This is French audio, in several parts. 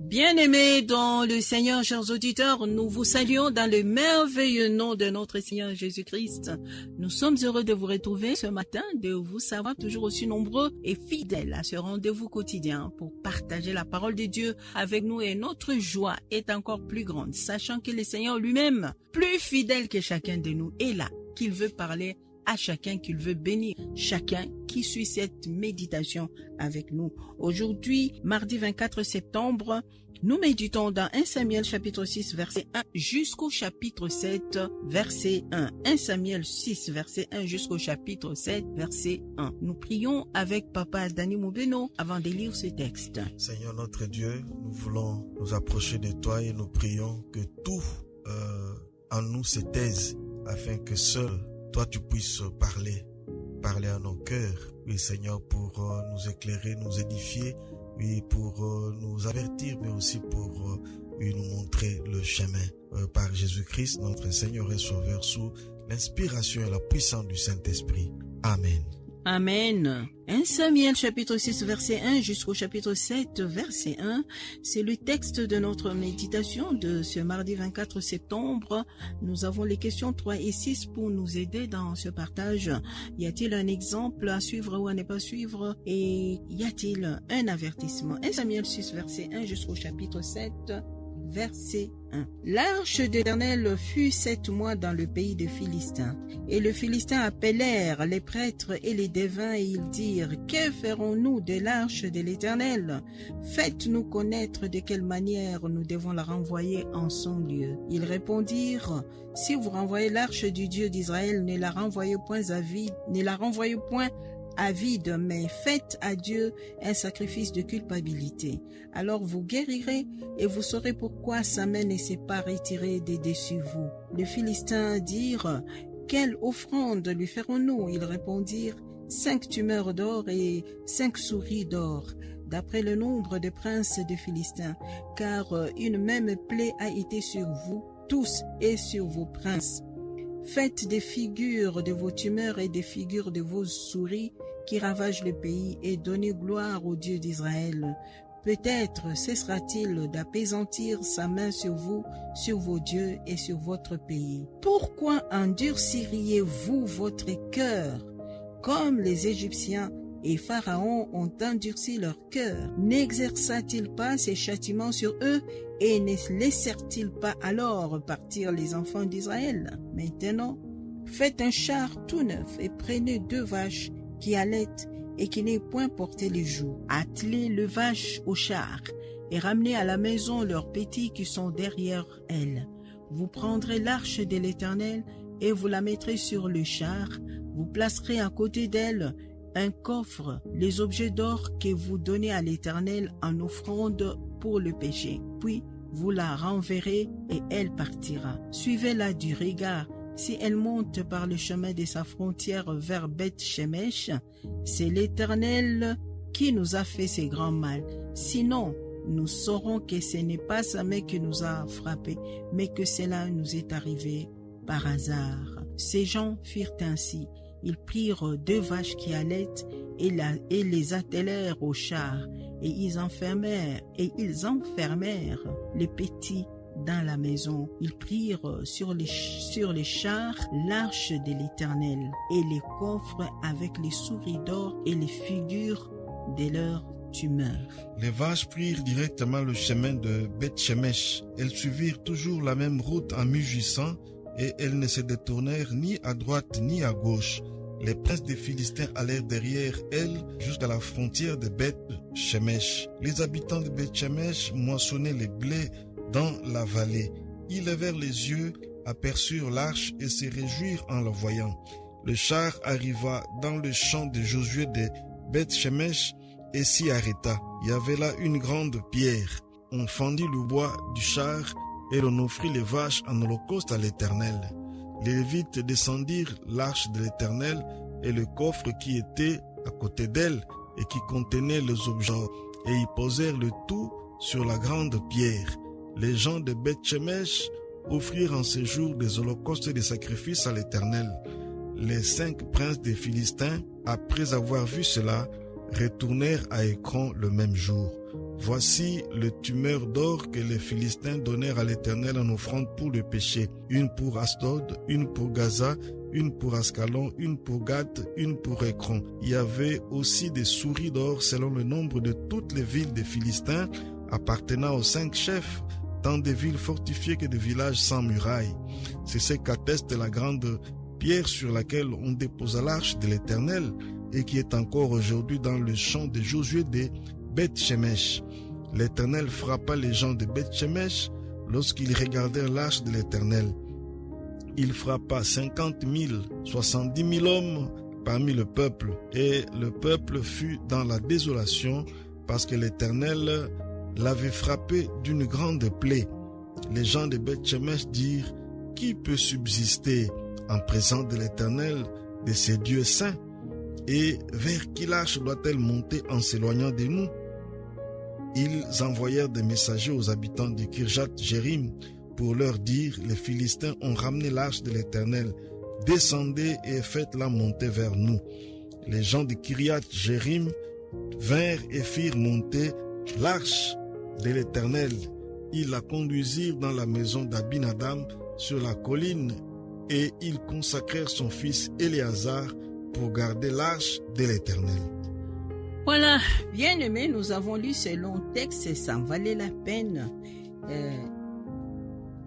Bien-aimés dans le Seigneur, chers auditeurs, nous vous saluons dans le merveilleux nom de notre Seigneur Jésus-Christ. Nous sommes heureux de vous retrouver ce matin, de vous savoir toujours aussi nombreux et fidèles à ce rendez-vous quotidien pour partager la parole de Dieu avec nous, et notre joie est encore plus grande, sachant que le Seigneur lui-même, plus fidèle que chacun de nous, est là, qu'il veut parler à chacun, qu'il veut bénir chacun qui suit cette méditation avec nous. Aujourd'hui, mardi 24 septembre, nous méditons dans 1 Samuel chapitre 6 verset 1 jusqu'au chapitre 7 verset 1. 1 Samuel 6 verset 1 jusqu'au chapitre 7 verset 1. Nous prions avec Papa Dani Moubeno avant de lire ce texte. Seigneur notre Dieu, nous voulons nous approcher de toi et nous prions que tout en nous se taise afin que seul toi tu puisses parler à nos cœurs, oui Seigneur, pour nous éclairer, nous édifier, oui, pour nous avertir, mais aussi pour nous montrer le chemin. Par Jésus-Christ, notre Seigneur et Sauveur, sous l'inspiration et la puissance du Saint-Esprit. Amen. Amen. 1 Samuel chapitre 6 verset 1 jusqu'au chapitre 7 verset 1, c'est le texte de notre méditation de ce mardi 24 septembre. Nous avons les questions 3 et 6 pour nous aider dans ce partage. Y a-t-il un exemple à suivre ou à ne pas suivre? Et y a-t-il un avertissement? 1 Samuel 6 verset 1 jusqu'au chapitre 7 verset 1. L'arche d'Éternel fut 7 mois dans le pays des Philistins. Et les Philistins appelèrent les prêtres et les devins, et ils dirent: que ferons-nous de l'arche de l'Éternel? Faites-nous connaître de quelle manière nous devons la renvoyer en son lieu. Ils répondirent: si vous renvoyez l'arche du Dieu d'Israël, ne la renvoyez point à vide, mais faites à Dieu un sacrifice de culpabilité. Alors vous guérirez et vous saurez pourquoi sa main ne s'est pas retirée de dessus vous. Les Philistins dirent: quelle offrande lui ferons-nous? Ils répondirent: 5 tumeurs d'or et 5 souris d'or, d'après le nombre de princes des Philistins, car une même plaie a été sur vous tous et sur vos princes. Faites des figures de vos tumeurs et des figures de vos souris qui ravagent le pays, et donnez gloire au Dieu d'Israël. Peut-être cessera-t-il d'appesantir sa main sur vous, sur vos dieux et sur votre pays. Pourquoi endurciriez-vous votre cœur comme les Égyptiens et Pharaon ont endurci leur cœur? N'exerça-t-il pas ses châtiments sur eux et ne laissèrent-ils pas alors partir les enfants d'Israël? Maintenant, faites un char tout neuf et prenez 2 vaches qui allaitent et qui n'aient point porté les joues. Attelez les vaches au char et ramenez à la maison leurs petits qui sont derrière elles. Vous prendrez l'arche de l'Éternel et vous la mettrez sur le char. Vous placerez à côté d'elle un coffre, les objets d'or que vous donnez à l'Éternel en offrande pour le péché. Puis vous la renverrez et elle partira. Suivez-la du regard. Si elle monte par le chemin de sa frontière vers Beth-Shemesh, c'est l'Éternel qui nous a fait ces grands mal. Sinon, nous saurons que ce n'est pas sa main qui nous a frappés, mais que cela nous est arrivé par hasard. Ces gens firent ainsi. Ils prirent 2 vaches qui allaitent et les attelèrent au char, et ils enfermèrent les petits dans la maison. Ils prirent sur les chars l'arche de l'Éternel et les coffres avec les souris d'or et les figures de leurs tumeurs. Les vaches prirent directement le chemin de Beth-Shemesh. Elles suivirent toujours la même route en mugissant, et elles ne se détournèrent ni à droite ni à gauche. Les princes des Philistins allèrent derrière elles jusqu'à la frontière de Beth-Shemesh. Les habitants de Beth-Shemesh moissonnaient les blés dans la vallée. Ils levèrent les yeux, aperçurent l'arche et se réjouirent en la voyant. Le char arriva dans le champ de Josué de Beth-Shemesh et s'y arrêta. Il y avait là une grande pierre. On fendit le bois du char et l'on offrit les vaches en holocauste à l'Éternel. Les Lévites descendirent l'arche de l'Éternel et le coffre qui était à côté d'elle et qui contenait les objets, et y posèrent le tout sur la grande pierre. Les gens de Beth-Shemesh offrirent en ce jour des holocaustes et des sacrifices à l'Éternel. Les 5 princes des Philistins, après avoir vu cela, retournèrent à Écron le même jour. Voici le tumeur d'or que les Philistins donnèrent à l'Éternel en offrande pour le péché. Une pour Asdod, une pour Gaza, une pour Ascalon, une pour Gath, une pour Écron. Il y avait aussi des souris d'or selon le nombre de toutes les villes des Philistins appartenant aux 5 chefs, tant des villes fortifiées que des villages sans murailles. C'est ce qu'atteste la grande pierre sur laquelle on déposa l'arche de l'Éternel et qui est encore aujourd'hui dans le champ de Josué de Beth-Shemesh. L'Éternel frappa les gens de Beth-Shemesh lorsqu'ils regardèrent l'arche de l'Éternel. Il frappa 50 000, 70 000 hommes parmi le peuple, et le peuple fut dans la désolation parce que l'Éternel l'avait frappé d'une grande plaie. Les gens de Beth-Shemesh dirent: qui peut subsister en présence de l'Éternel, de ses dieux saints? Et vers qui l'arche doit-elle monter en s'éloignant de nous? Ils envoyèrent des messagers aux habitants de Kirjath-Jérim pour leur dire: les Philistins ont ramené l'arche de l'Éternel, descendez et faites-la monter vers nous. Les gens de Kirjath-Jérim vinrent et firent monter l'arche de l'Éternel. Ils la conduisirent dans la maison d'Abinadab sur la colline, et ils consacrèrent son fils Éléazar pour garder l'arche de l'Éternel. Voilà, bien-aimés, nous avons lu ces longs textes et ça en valait la peine.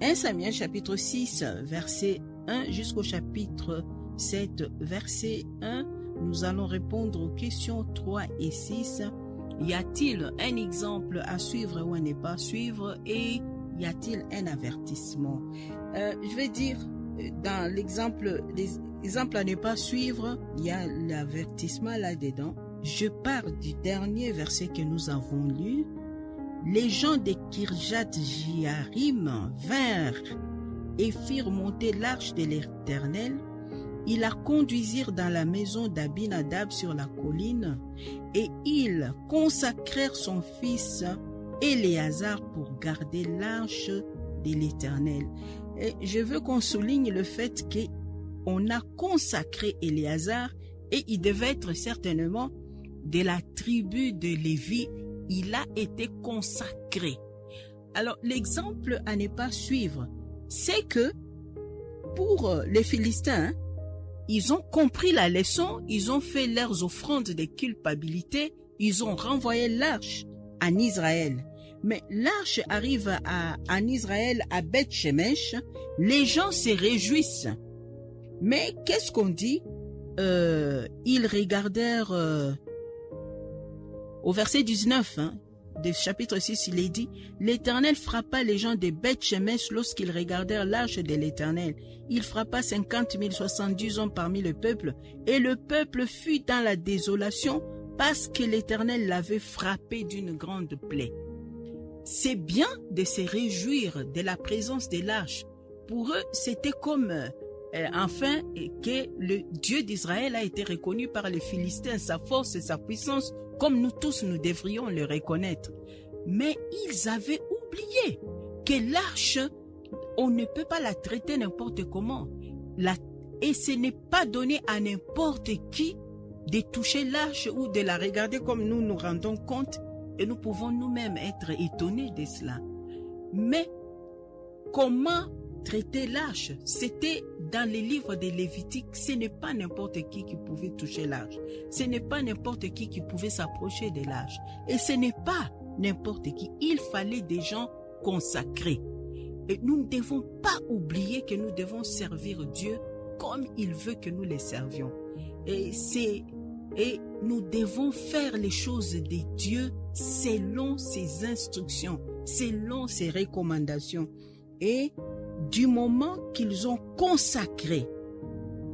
1 Samuel chapitre 6, verset 1 jusqu'au chapitre 7, verset 1, nous allons répondre aux questions 3 et 6. Y a-t-il un exemple à suivre ou à ne pas suivre, et y a-t-il un avertissement? Je vais dire, dans l'exemple à ne pas suivre, il y a l'avertissement là-dedans. Je pars du dernier verset que nous avons lu. Les gens de Kirjath-Jéarim vinrent et firent monter l'arche de l'Éternel. Ils la conduisirent dans la maison d'Abinadab sur la colline, et ils consacrèrent son fils Éléazar pour garder l'arche de l'Éternel. Et je veux qu'on souligne le fait qu'on a consacré Éléazar, et il devait être certainement de la tribu de Lévi. Il a été consacré. Alors, l'exemple à ne pas suivre, c'est que pour les Philistins, ils ont compris la leçon, ils ont fait leurs offrandes de culpabilité, ils ont renvoyé l'arche en Israël. Mais l'arche arrive en Israël à Beth-Shemesh, les gens se réjouissent. Mais qu'est-ce qu'on dit? Ils regardèrent au verset 19 du chapitre 6, il est dit: l'Éternel frappa les gens de Beth-Shemesh lorsqu'ils regardèrent l'arche de l'Éternel. Il frappa 50 000, 70 hommes parmi le peuple, et le peuple fut dans la désolation parce que l'Éternel l'avait frappé d'une grande plaie. C'est bien de se réjouir de la présence de l'arche. Pour eux, c'était comme enfin que le Dieu d'Israël a été reconnu par les Philistins, sa force et sa puissance, comme nous tous nous devrions le reconnaître. Mais ils avaient oublié que l'arche, on ne peut pas la traiter n'importe comment. Et ce n'est pas donné à n'importe qui de toucher l'arche ou de la regarder comme nous nous rendons compte, et nous pouvons nous-mêmes être étonnés de cela. Mais comment traiter l'arche? C'était dans les livres des Lévitiques. Ce n'est pas n'importe qui pouvait toucher l'arche. Ce n'est pas n'importe qui pouvait s'approcher de l'arche. Et ce n'est pas n'importe qui. Il fallait des gens consacrés. Et nous ne devons pas oublier que nous devons servir Dieu comme il veut que nous les servions. Et nous devons faire les choses de Dieu selon ses instructions, selon ses recommandations. Et du moment qu'ils ont consacré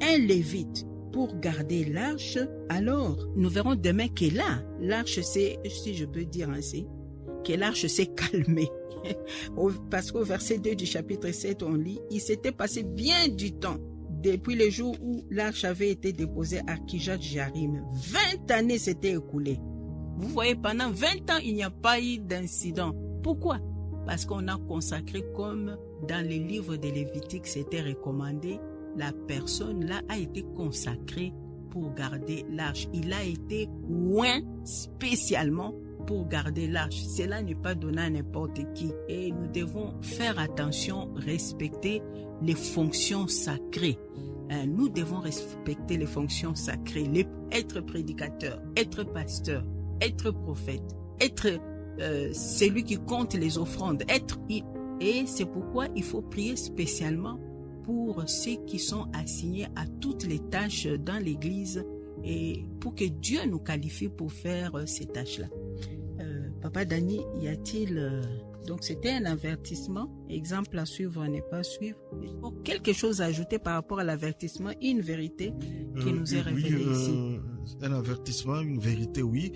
un lévite pour garder l'arche, alors nous verrons demain que là, l'arche s'est, si je peux dire ainsi, que l'arche s'est calmée. Parce qu'au verset 2 du chapitre 7, on lit: il s'était passé bien du temps depuis le jour où l'arche avait été déposée à Kirjath-Jéarim. 20 années s'étaient écoulées. Vous voyez, pendant 20 ans, il n'y a pas eu d'incident. Pourquoi? Parce qu'on a consacré, comme dans les livres de Lévitique, c'était recommandé, la personne là a été consacrée pour garder l'arche. Il a été oint spécialement pour garder l'arche. Cela n'est pas donné à n'importe qui. Et nous devons faire attention, respecter les fonctions sacrées. Nous devons respecter les fonctions sacrées, être prédicateur, être pasteur, être prophète, être celui qui compte les offrandes, et c'est pourquoi il faut prier spécialement pour ceux qui sont assignés à toutes les tâches dans l'Église et pour que Dieu nous qualifie pour faire ces tâches-là. Papa Dani, y a-t-il... Donc c'était un avertissement, exemple à suivre, à ne pas suivre. Quelque chose à ajouter par rapport à l'avertissement, une vérité qui nous est révélée ici. Un avertissement, une vérité, oui.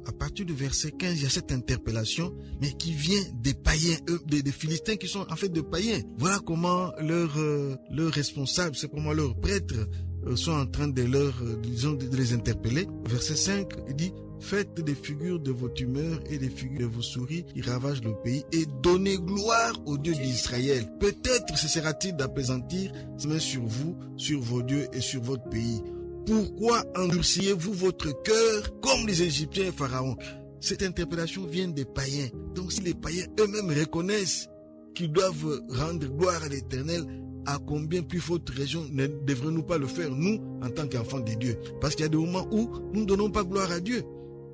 À partir du verset 15, il y a cette interpellation, mais qui vient des païens, des Philistins qui sont en fait des païens. Voilà comment leurs responsables, c'est comment leurs prêtres sont en train de de les interpeller. Verset 5, il dit: faites des figures de vos tumeurs et des figures de vos souris qui ravagent le pays et donnez gloire au Dieu d'Israël. Peut-être cessera-t-il d'appesantir ses mains sur vous, sur vos dieux et sur votre pays. Pourquoi endurciriez-vous votre cœur comme les Égyptiens et Pharaon? Cette interpellation vient des païens. Donc si les païens eux-mêmes reconnaissent qu'ils doivent rendre gloire à l'Éternel, à combien plus forte raison ne devrions-nous pas le faire, nous, en tant qu'enfants de Dieu? Parce qu'il y a des moments où nous ne donnons pas gloire à Dieu.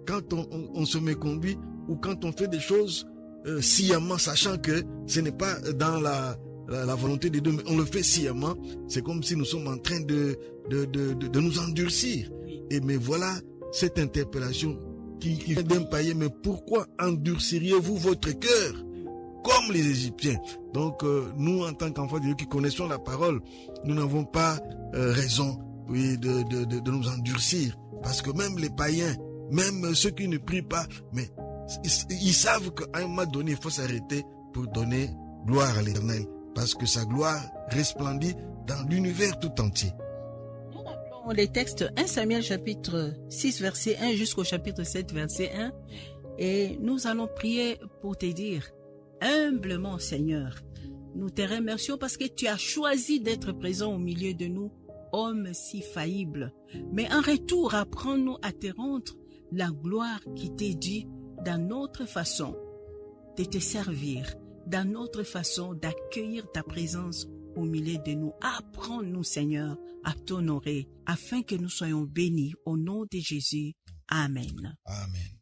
Quand on se méconduit ou quand on fait des choses sciemment, sachant que ce n'est pas dans la volonté de Dieu, mais on le fait sciemment, c'est comme si nous sommes en train de nous endurcir. Et mais voilà cette interpellation qui vient d'un païen. Mais pourquoi endurciriez-vous votre cœur comme les Égyptiens? Donc nous, en tant qu'enfants de Dieu qui connaissons la parole, nous n'avons pas raison, oui, de nous endurcir. Parce que même les païens, même ceux qui ne prient pas, mais ils savent qu'à un moment donné, il faut s'arrêter pour donner gloire à l'Éternel. Parce que sa gloire resplendit dans l'univers tout entier. Nous rappelons les textes 1 Samuel chapitre 6 verset 1 jusqu'au chapitre 7 verset 1. Et nous allons prier pour te dire: humblement Seigneur, nous te remercions parce que tu as choisi d'être présent au milieu de nous, homme si faillible. Mais en retour, apprends-nous à te rendre la gloire qui t'est due dans notre façon de te servir, dans notre façon d'accueillir ta présence au milieu de nous. Apprends-nous, Seigneur, à t'honorer, afin que nous soyons bénis au nom de Jésus. Amen. Amen.